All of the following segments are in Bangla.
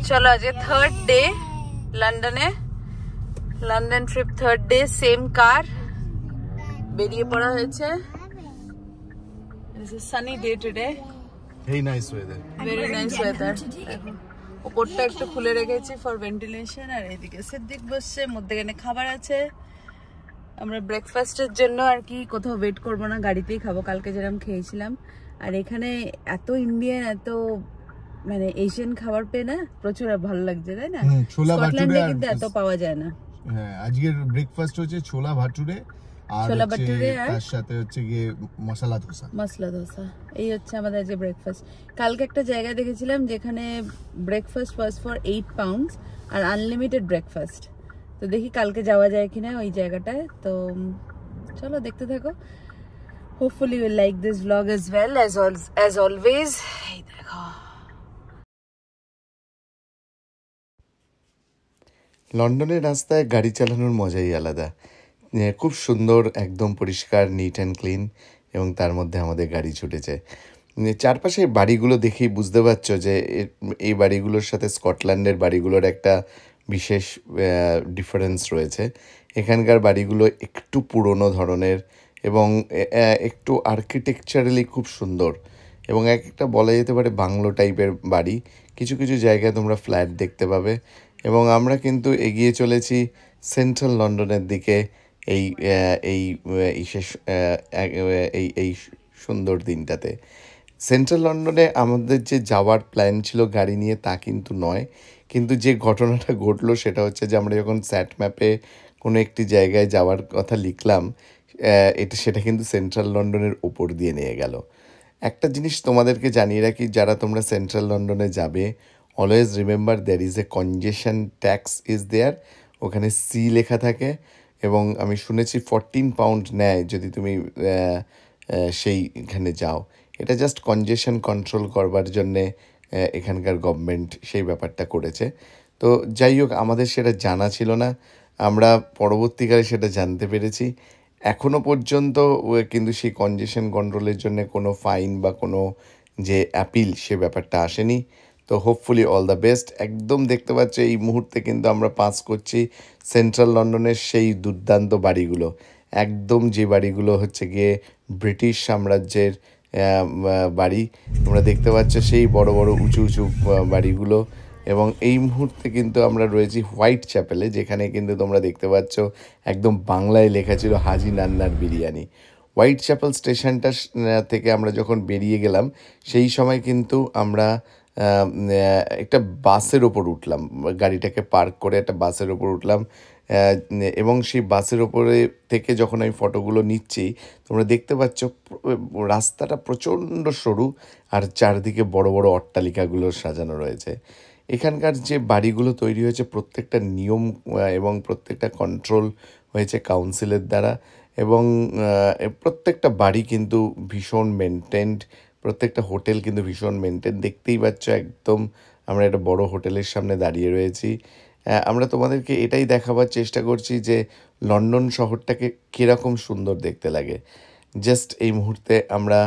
চলো আজ থার্ড ডে লন্ডনে, London trip third day, same car, বেরিয়ে পড়া হয়েছে। It's a sunny day today. Very nice weather. Very nice weather. ওপরটা একটু খুলে রেখেছি ফর ভেন্টিলেশন, আর এদিকে সিদ্দিক বসছে, মধ্যেখানে খাবার আছে। আমরা ব্রেকফাস্টের জন্য আর কি কোথাও ওয়েট করবো না, গাড়িতেই খাবো, কালকে যেরকম খেয়েছিলাম। আর এখানে এত ইন্ডিয়ান, এত মানে এশিয়ান খাবার পেয়ে না প্রচুর ভালো লাগছে, তাই না? স্কটল্যান্ডে কিন্তু এত পাওয়া যায় না। হ্যাঁ, আজকের ব্রেকফাস্ট হচ্ছে ছোলা ভাটুরে আর তার সাথে হচ্ছে গিয়ে মশলা ধোসা। এই হচ্ছে আমাদের যে ব্রেকফাস্ট। কালকে একটা জায়গা দেখেছিলাম যেখানে ব্রেকফাস্ট ওয়াজ ফর 8 পাউন্ডস আর আনলিমিটেড ব্রেকফাস্ট। তো দেখি কালকে যাওয়া যায় কিনা ওই জায়গাটায়। তো চলো দেখতে থাকো। Hopefully will like this blog as well as always. এই দেখো লন্ডনের রাস্তায় গাড়ি চালানোর মজাই আলাদা। খুব সুন্দর, একদম পরিষ্কার, নিট অ্যান্ড ক্লিন, এবং তার মধ্যে আমাদের গাড়ি ছুটেছে। চারপাশে বাড়িগুলো দেখেই বুঝতে পারছো যে এই বাড়িগুলোর সাথে স্কটল্যান্ডের বাড়িগুলোর একটা বিশেষ ডিফারেন্স রয়েছে। এখানকার বাড়িগুলো একটু পুরনো ধরনের এবং একটু আর্কিটেকচারালি খুব সুন্দর, এবং এক একটা বলা যেতে পারে বাংলো টাইপের বাড়ি। কিছু কিছু জায়গায় তোমরা ফ্ল্যাট দেখতে পাবে। এবং আমরা কিন্তু এগিয়ে চলেছি সেন্ট্রাল লন্ডনের দিকে এই এই এই সুন্দর দিনটাতে। সেন্ট্রাল লন্ডনে আমাদের যে যাওয়ার প্ল্যান ছিল গাড়ি নিয়ে, তা কিন্তু নয়। কিন্তু যে ঘটনাটা ঘটলো সেটা হচ্ছে যে আমরা যখন স্যাট ম্যাপে কোনো একটি জায়গায় যাওয়ার কথা লিখলাম, সেটা কিন্তু সেন্ট্রাল লন্ডনের ওপর দিয়ে নিয়ে গেল। একটা জিনিস তোমাদেরকে জানিয়ে রাখি, যারা তোমরা সেন্ট্রাল লন্ডনে যাবে, always remember there is a congestion tax is there. ওখানে সি লেখা থাকে, এবং আমি শুনেছি 14 পাউন্ড নেয় যদি তুমি সেইখানে যাও। এটা জাস্ট কনজেশন কন্ট্রোল করবার জন্যে এখানকার গভর্নমেন্ট সেই ব্যাপারটা করেছে। তো যাই হোক, আমাদের সেটা জানা ছিল না, আমরা পরবর্তীকালে সেটা জানতে পেরেছি। এখনও পর্যন্ত কিন্তু সেই কনজেশন কন্ট্রোলের জন্য কোনো ফাইন বা কোনো যে অ্যাপিল, সে ব্যাপারটা আসেনি। তো হোপফুলি অল দ্য বেস্ট। একদম দেখতে পাচ্ছ এই মুহূর্তে কিন্তু আমরা পাস করছি সেন্ট্রাল লন্ডনের সেই দুর্দান্ত বাড়িগুলো, একদম যে বাড়িগুলো হচ্ছে গিয়ে ব্রিটিশ সাম্রাজ্যের বাড়ি। তোমরা দেখতে পাচ্ছ সেই বড় বড় উঁচু উঁচু বাড়িগুলো। এবং এই মুহূর্তে কিন্তু আমরা রয়েছি হোয়াইট চ্যাপেলে, যেখানে কিন্তু তোমরা দেখতে পাচ্ছ একদম বাংলায় লেখা ছিল হাজি নান্নার বিরিয়ানি। হোয়াইট চ্যাপেল স্টেশনটা থেকে আমরা যখন বেরিয়ে গেলাম, সেই সময় কিন্তু আমরা একটা বাসের ওপর উঠলাম, গাড়িটাকে পার্ক করে একটা বাসের ওপর উঠলাম। এবং সেই বাসের ওপরে থেকে যখন আমি ফটোগুলো নিচ্ছি, তোমরা দেখতে পাচ্ছ রাস্তাটা প্রচণ্ড সরু আর চারদিকে বড় বড় অট্টালিকাগুলো সাজানো রয়েছে। এখানকার যে বাড়িগুলো তৈরি হয়েছে, প্রত্যেকটা নিয়ম এবং প্রত্যেকটা কন্ট্রোল হয়েছে কাউন্সিলের দ্বারা, এবং প্রত্যেকটা বাড়ি কিন্তু ভীষণ মেনটেন্ড, প্রত্যেকটা হোটেল কিন্তু ভীষণ মেনটেন। দেখতেই পাচ্ছ একদম আমরা একটা বড় হোটেলের সামনে দাঁড়িয়ে রয়েছি। আমরা তোমাদেরকে এটাই দেখাবার চেষ্টা করছি যে লন্ডন শহরটাকে কীরকম সুন্দর দেখতে লাগে। জাস্ট এই মুহূর্তে আমরা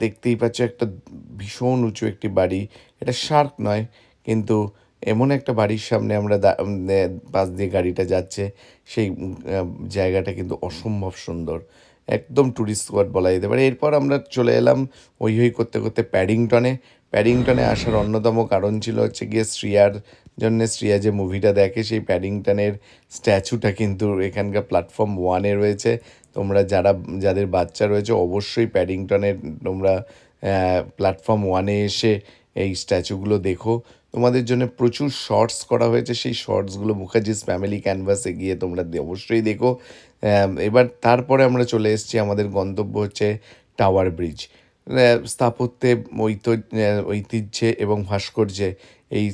দেখতেই পাচ্ছ একটা ভীষণ উঁচু একটি বাড়ি। এটা শার্ক নয়, কিন্তু এমন একটা বাড়ির সামনে আমরা পাশ দিয়ে গাড়িটা যাচ্ছে, সেই জায়গাটা কিন্তু অসম্ভব সুন্দর, একদম ট্যুরিস্ট স্পট বলা যেতে পারে। এরপর আমরা চলে এলাম হই করতে করতে প্যাডিংটনে আসার অন্যতম কারণ ছিল হচ্ছে গিয়ে শ্রিয়ার জন্য। শ্রিয়া যে মুভিটা দেখে, সেই প্যাডিংটনের স্ট্যাচুটা কিন্তু এখানকার প্ল্যাটফর্ম 1-এ রয়েছে। তোমরা যাদের বাচ্চা রয়েছে অবশ্যই প্যাডিংটনের তোমরা প্ল্যাটফর্ম 1-এ এসে এই স্ট্যাচুগুলো দেখো। তোমাদের জন্য প্রচুর শর্টস করা হয়েছে, সেই শর্টসগুলো মুখার্জিস ফ্যামিলি ক্যানভাসে গিয়ে তোমরা অবশ্যই দেখো। এবার তারপরে আমরা চলে এসেছি, আমাদের গন্তব্য হচ্ছে টাওয়ার ব্রিজ। স্থাপত্যে ঐতিহ্যে এবং ভাস্কর্যে এই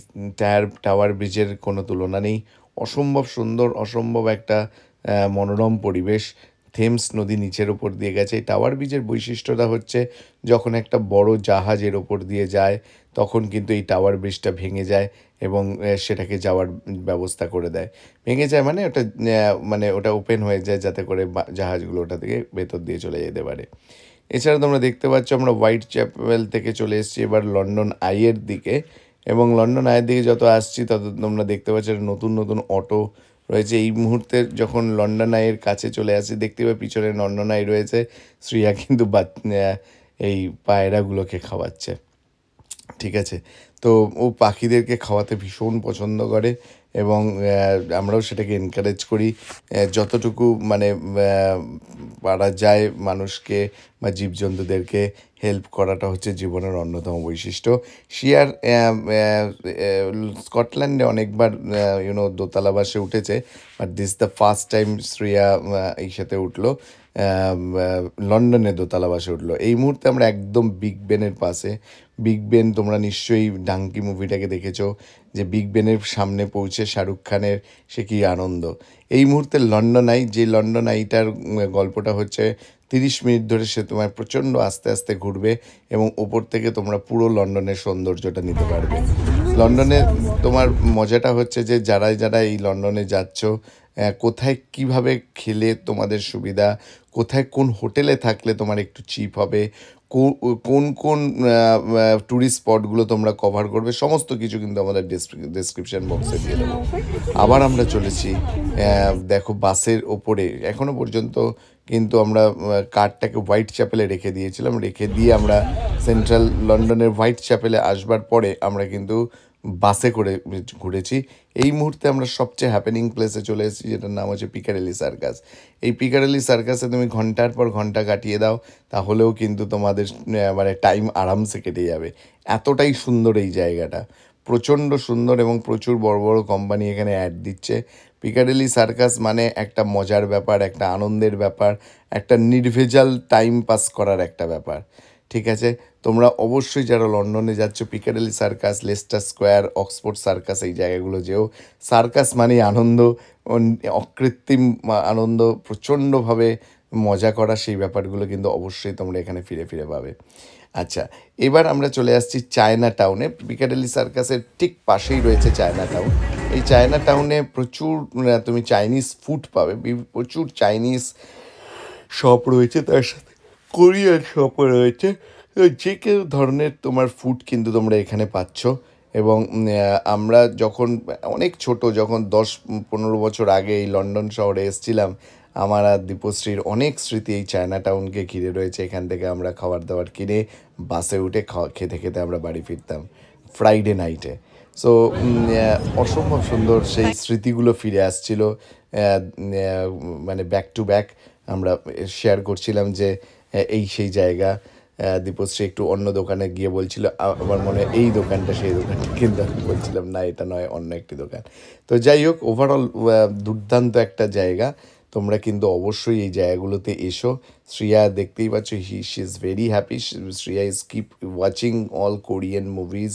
টাওয়ার ব্রিজের কোনো তুলনা নেই। অসম্ভব সুন্দর, অসম্ভব একটা মনোরম পরিবেশ। থেমস নদী নিচের ওপর দিয়ে গেছে। এই টাওয়ার ব্রিজের বৈশিষ্ট্যটা হচ্ছে যখন একটা বড় জাহাজের ওপর দিয়ে যায়, তখন কিন্তু এই টাওয়ার ব্রিজটা ভেঙে যায় এবং সেটাকে যাওয়ার ব্যবস্থা করে দেয়। ভেঙে যায় মানে ওটা ওপেন হয়ে যায়, যাতে করে জাহাজগুলো ওটা থেকে ভেতর দিয়ে চলে যেতে পারে। এছাড়া তোমরা দেখতে পাচ্ছ আমরা হোয়াইট চ্যাপেল থেকে চলে এসেছি এবার লন্ডন আইয়ের দিকে। এবং লন্ডন আয়ের দিকে যত আসছি তত তোমরা দেখতে পাচ্ছ নতুন নতুন অটো রয়েছে। এই মুহূর্তে যখন লন্ডন আইয়ের কাছে চলে আসি দেখতে পাই পিছনে লন্ডন আই রয়েছে, শ্রিয়া কিন্তু এই পায়রাগুলোকে খাওয়াচ্ছে। ঠিক আছে, তো ও পাখিদেরকে খাওয়াতে ভীষণ পছন্দ করে এবং আমরাও সেটাকে এনকারেজ করি যতটুকু মানে পারা যায় মানুষকে বা জীবজন্তুদেরকে হেল্প করাটা হচ্ছে জীবনের অন্যতম বৈশিষ্ট্য। শিয়ার স্কটল্যান্ডে অনেকবার দোতলা বাসে উঠেছে, but this the first time Shreya এই সাথে উঠলো লন্ডনে দোতলা বাসে উঠলো। এই মুহূর্তে আমরা একদম বিগ বেনের পাশে। বিগ বেন তোমরা নিশ্চয়ই ডাঙ্কি মুভিটাকে দেখেছো, যে বিগ বেনের সামনে পৌঁছে শাহরুখ খানের সে কী আনন্দ। এই মুহূর্তে লন্ডন আই, যে লন্ডন আইটার গল্পটা হচ্ছে 30 মিনিট ধরে সে তোমার প্রচণ্ড আস্তে আস্তে ঘুরবে এবং ওপর থেকে তোমরা পুরো লন্ডনের সৌন্দর্যটা নিতে পারবে। লন্ডনে তোমার মজাটা হচ্ছে যে যারা যারা এই লন্ডনে যাচ্ছ, কোথায় কিভাবে খেলে তোমাদের সুবিধা, কোথায় কোন হোটেলে থাকলে তোমার একটু চিপ হবে, কোন কোন ট্যুরিস্ট স্পটগুলো তোমরা কভার করবে, সমস্ত কিছু কিন্তু আমাদের ডেসক্রিপশন বক্সে দিয়ে দেবো। আবার আমরা চলেছি দেখো বাসের ওপরে। এখনও পর্যন্ত কিন্তু আমরা কারটাকে হোয়াইট চ্যাপেলে রেখে দিয়েছিলাম, রেখে দিয়ে আমরা সেন্ট্রাল লন্ডনের হোয়াইট চ্যাপেলে আসবার পরে আমরা কিন্তু বাসে করে ঘুরেছি। এই মুহূর্তে আমরা সবচেয়ে হ্যাপেনিং প্লেসে চলে এসেছি, যেটার নাম হচ্ছে পিকাডেলি সার্কাস। এই পিকাডেলি সার্কাসে তুমি ঘন্টার পর ঘন্টা কাটিয়ে দাও, তাহলেও কিন্তু তোমাদের মানে টাইম আরামসে কেটে যাবে। এতটাই সুন্দর এই জায়গাটা, প্রচণ্ড সুন্দর এবং প্রচুর বড় বড় কোম্পানি এখানে অ্যাড দিচ্ছে। পিকাডেলি সার্কাস মানে একটা মজার ব্যাপার, একটা আনন্দের ব্যাপার, একটা নির্ভেজাল টাইম পাস করার একটা ব্যাপার। ঠিক আছে, তোমরা অবশ্যই যারা লন্ডনে যাচ্ছ Piccadilly circus, Leicester square, Oxford circus, এই জায়গাগুলো যেও। সার্কাস মানে আনন্দ, অকৃত্রিম আনন্দ, প্রচণ্ডভাবে মজা করা, সেই ব্যাপারগুলো কিন্তু অবশ্যই তোমরা এখানে ফিরে ফিরে পাবে। আচ্ছা, এবার আমরা চলে আসছি চায়না টাউনে। পিকাডেলি সার্কাসের ঠিক পাশেই রয়েছে চায়না টাউন। এই চায়না টাউনে প্রচুর তুমি চাইনিজ ফুড পাবে, প্রচুর চাইনিজ শপ রয়েছে, তার সাথে কোরিয়ান শপও রয়েছে। যে কেউ ধরনের তোমার ফুড কিন্তু তোমরা এখানে পাচ্ছ। এবং আমরা যখন অনেক ছোট, যখন 10-15 বছর আগে এই লন্ডন শহরে এসেছিলাম, আমার আর দীপশ্রীর অনেক স্মৃতি এই চায়না টাউনকে ঘিরে রয়েছে। এখান থেকে আমরা খাবার দাবার কিনে বাসে উঠে খেতে খেতে আমরা বাড়ি ফিরতাম ফ্রাইডে নাইটে। সো অসম্ভব সুন্দর সেই স্মৃতিগুলো ফিরে আসছিল, মানে ব্যাক টু ব্যাক আমরা শেয়ার করছিলাম যে এই সেই জায়গা। দীপশ্রী একটু অন্য দোকানে গিয়ে বলছিল আমার মনে হয় এই দোকানটা সেই দোকানটা, কিন্তু আমি বলছিলাম না এটা নয়, অন্য একটি দোকান। তো যাই হোক, ওভারঅল দুর্দান্ত একটা জায়গা। তোমরা কিন্তু অবশ্যই এই জায়গাগুলোতে এসো। শ্রিয়া দেখতেই পাচ্ছ, she is very happy. Shriya is keep watching all Korean movies.